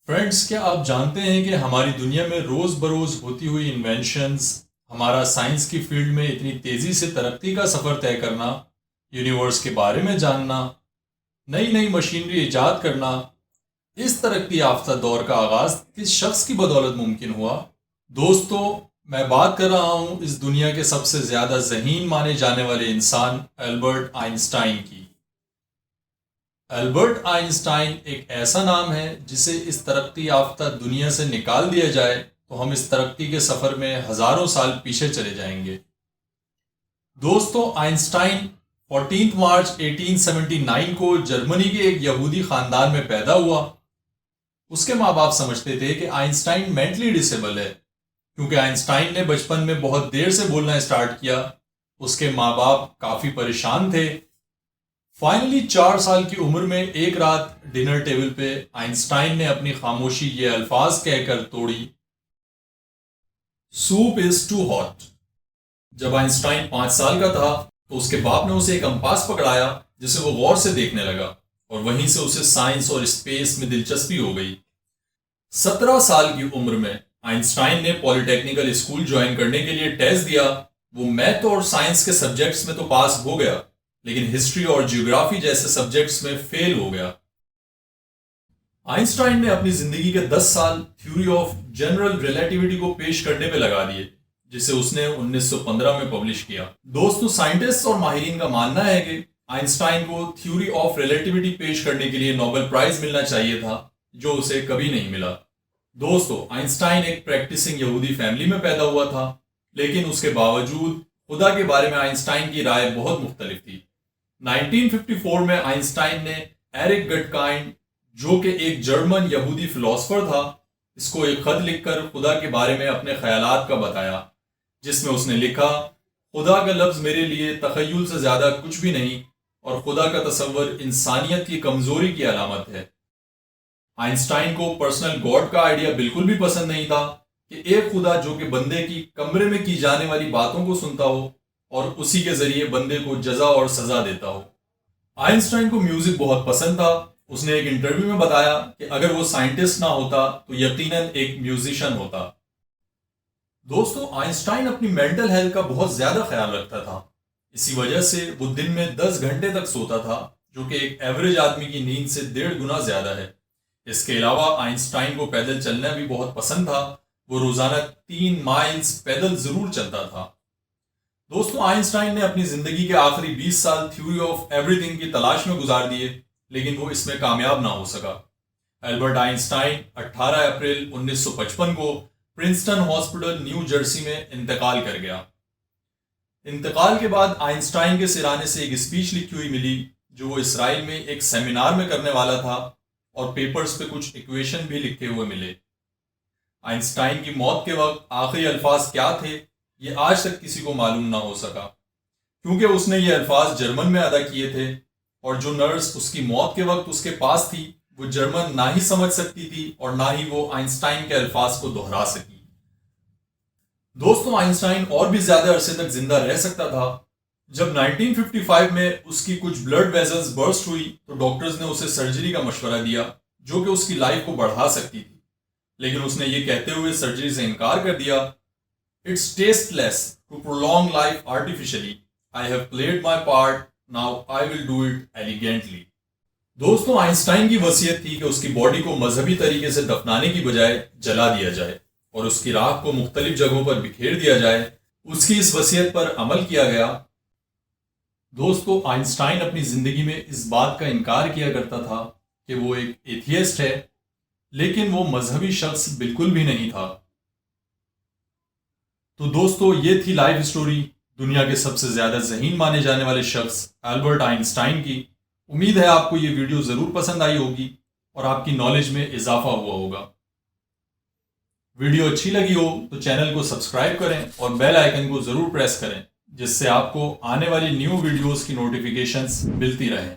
Friends, کیا آپ جانتے ہیں کہ ہماری دنیا میں روز بروز ہوتی ہوئی انوینشنز، ہمارا سائنس کی فیلڈ میں اتنی تیزی سے ترقی کا سفر طے کرنا، یونیورس کے بارے میں جاننا، نئی نئی مشینری ایجاد کرنا، اس ترقی یافتہ دور کا آغاز کس شخص کی بدولت ممکن ہوا؟ دوستو، میں بات کر رہا ہوں اس دنیا کے سب سے زیادہ ذہین مانے جانے والے انسان البرٹ آئنسٹائن کی۔ البرٹ آئنسٹائن ایک ایسا نام ہے جسے اس ترقی یافتہ دنیا سے نکال دیا جائے تو ہم اس ترقی کے سفر میں ہزاروں سال پیچھے چلے جائیں گے۔ دوستو، آئنسٹائن 14 مارچ 1879 کو جرمنی کے ایک یہودی خاندان میں پیدا ہوا۔ اس کے ماں باپ سمجھتے تھے کہ آئنسٹائن مینٹلی ڈسیبل ہے، کیونکہ آئنسٹائن نے بچپن میں بہت دیر سے بولنا اسٹارٹ کیا۔ اس کے ماں باپ کافی پریشان تھے۔ فائنلی 4 سال کی عمر میں ایک رات ڈنر ٹیبل پہ آئنسٹائن نے اپنی خاموشی یہ الفاظ کہہ کر توڑی: سوپ از ٹو ہاٹ۔ جب آئنسٹائن 5 سال کا تھا تو اس کے باپ نے اسے ایک کمپاس پکڑایا جسے وہ غور سے دیکھنے لگا، اور وہیں سے اسے سائنس اور اسپیس میں دلچسپی ہو گئی۔ 17 سال کی عمر میں آئنسٹائن نے پولی ٹیکنیکل اسکول جوائن کرنے کے لیے ٹیسٹ دیا۔ وہ میتھ اور سائنس کے سبجیکٹس میں تو پاس ہو گیا، لیکن ہسٹری اور جیوگرافی جیسے سبجیکٹس میں فیل ہو گیا۔ آئنسٹائن نے اپنی زندگی کے 10 سال تھیوری آف جنرل ریلیٹیوٹی کو پیش کرنے پہ لگا دیے، جسے اس نے 1915 میں پبلش کیا۔ دوستو، سائنٹسٹ اور ماہرین کا ماننا ہے کہ آئنسٹائن کو تھیوری آف ریلیٹیوٹی پیش کرنے کے لیے نوبل پرائز ملنا چاہیے تھا، جو اسے کبھی نہیں ملا۔ دوستو، آئنسٹائن ایک پریکٹسنگ یہودی فیملی میں پیدا ہوا تھا، لیکن اس کے باوجود خدا کے بارے میں آئنسٹائن کی رائے بہت مختلف تھی۔ 1954 میں آئنسٹائن نے ایرک گٹکائن، جو کہ ایک جرمن یہودی فلاسفر تھا، اس کو ایک خط لکھ کر خدا کے بارے میں اپنے خیالات کا بتایا، جس میں اس نے لکھا: خدا کا لفظ میرے لیے تخیل سے زیادہ کچھ بھی نہیں، اور خدا کا تصور انسانیت کی کمزوری کی علامت ہے۔ آئنسٹائن کو پرسنل گاڈ کا آئیڈیا بالکل بھی پسند نہیں تھا کہ ایک خدا جو کہ بندے کی کمرے میں کی جانے والی باتوں کو سنتا ہو اور اسی کے ذریعے بندے کو جزا اور سزا دیتا ہو۔ آئنسٹائن کو میوزک بہت پسند تھا۔ اس نے ایک انٹرویو میں بتایا کہ اگر وہ سائنٹسٹ نہ ہوتا تو یقیناً ایک میوزیشین ہوتا۔ دوستو، آئنسٹائن اپنی مینٹل ہیلتھ کا بہت زیادہ خیال رکھتا تھا۔ اسی وجہ سے وہ دن میں 10 گھنٹے تک سوتا تھا، جو کہ ایک ایوریج آدمی کی نیند سے 1.5 گنا زیادہ ہے۔ اس کے علاوہ آئنسٹائن کو پیدل چلنا بھی بہت پسند تھا۔ وہ روزانہ 3 مائلز پیدل ضرور چلتا تھا۔ دوستو، آئنسٹائن نے اپنی زندگی کے آخری 20 سال تھیوری آف ایوری تھنگ کی تلاش میں گزار دیے، لیکن وہ اس میں کامیاب نہ ہو سکا۔ البرٹ آئنسٹائن 18 اپریل 1955 کو پرنسٹن ہاسپٹل، نیو جرسی میں انتقال کر گیا۔ انتقال کے بعد آئنسٹائن کے سرانے سے ایک اسپیچ لکھی ہوئی ملی، جو وہ اسرائیل میں ایک سیمینار میں کرنے والا تھا، اور پیپرز پہ کچھ ایکویشن بھی لکھے ہوئے ملے۔ آئنسٹائن کی موت کے وقت آخری الفاظ کیا تھے، یہ آج تک کسی کو معلوم نہ ہو سکا، کیونکہ اس نے یہ الفاظ جرمن میں ادا کیے تھے، اور جو نرس اس کی موت کے وقت اس کے پاس تھی وہ جرمن نہ ہی سمجھ سکتی تھی اور نہ ہی وہ آئنسٹائن کے الفاظ کو دہرا سکی۔ دوستو، آئنسٹائن اور بھی زیادہ عرصے تک زندہ رہ سکتا تھا۔ جب 1955 میں اس کی کچھ بلڈ ویزلز برسٹ ہوئی تو ڈاکٹرز نے اسے سرجری کا مشورہ دیا، جو کہ اس کی لائف کو بڑھا سکتی تھی، لیکن اس نے یہ کہتے ہوئے سرجری سے انکار کر دیا: It's tasteless to prolong life artificially. I have played my part. Now I will do it elegantly. دوستوں، آئنسٹائن کی وصیت تھی کہ اس کی باڈی کو مذہبی طریقے سے دفنانے کی بجائے جلا دیا جائے اور اس کی راکھ کو مختلف جگہوں پر بکھیر دیا جائے۔ اس کی اس وصیت پر عمل کیا گیا۔ دوستوں، آئنسٹائن اپنی زندگی میں اس بات کا انکار کیا کرتا تھا کہ وہ ایک ایتھیسٹ ہے، لیکن وہ مذہبی شخص بالکل بھی نہیں تھا۔ تو دوستو، یہ تھی لائف سٹوری دنیا کے سب سے زیادہ ذہین مانے جانے والے شخص البرٹ آئنسٹائن کی۔ امید ہے آپ کو یہ ویڈیو ضرور پسند آئی ہوگی اور آپ کی نالج میں اضافہ ہوا ہوگا۔ ویڈیو اچھی لگی ہو تو چینل کو سبسکرائب کریں اور بیل آئیکن کو ضرور پریس کریں، جس سے آپ کو آنے والی نیو ویڈیوز کی نوٹیفیکیشنز ملتی رہیں۔